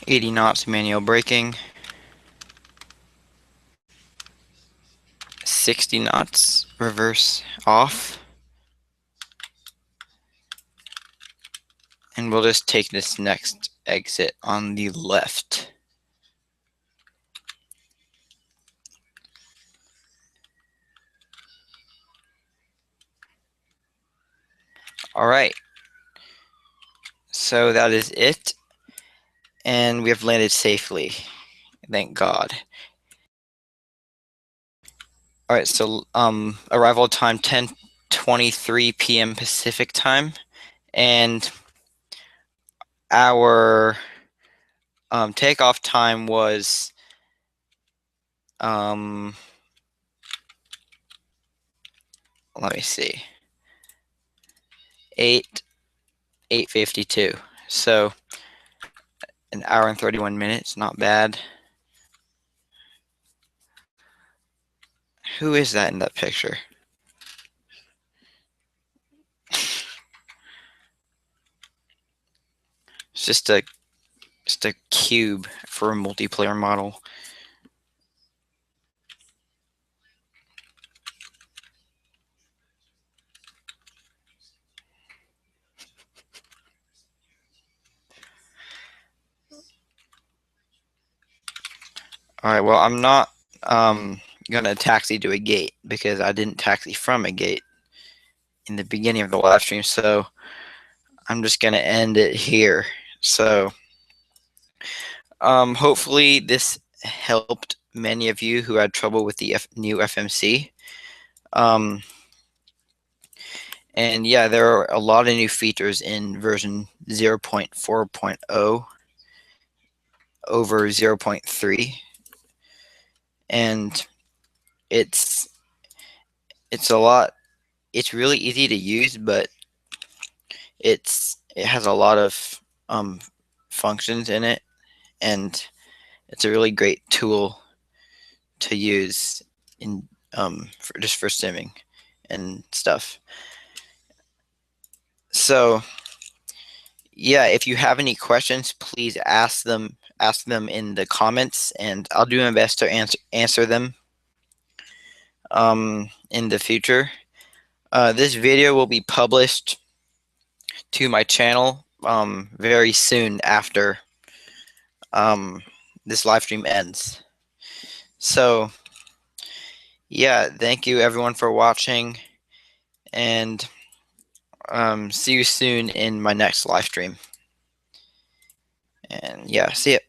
.80 knots manual braking. 60 knots reverse off. And we'll just take this next exit on the left. All right. So that is it. And we have landed safely. Thank God. All right, so arrival time 10:23 p.m. Pacific time, and our takeoff time was let me see, 8:52. So an hour and 31 minutes, not bad. Who is that in that picture? It's just a cube for a multiplayer model. All right, well, I'm not gonna taxi to a gate because I didn't taxi from a gate in the beginning of the live stream, so I'm just gonna end it here. So hopefully this helped many of you who had trouble with the new FMC. And yeah, there are a lot of new features in version 0.4.0 over 0.3, and it's really easy to use, but it has a lot of functions in it, and it's a really great tool to use in just for simming and stuff. So yeah, if you have any questions, please ask them in the comments, and I'll do my best to answer them in the future. This video will be published to my channel very soon after this live stream ends. So yeah, thank you everyone for watching, and see you soon in my next live stream. And yeah, see ya.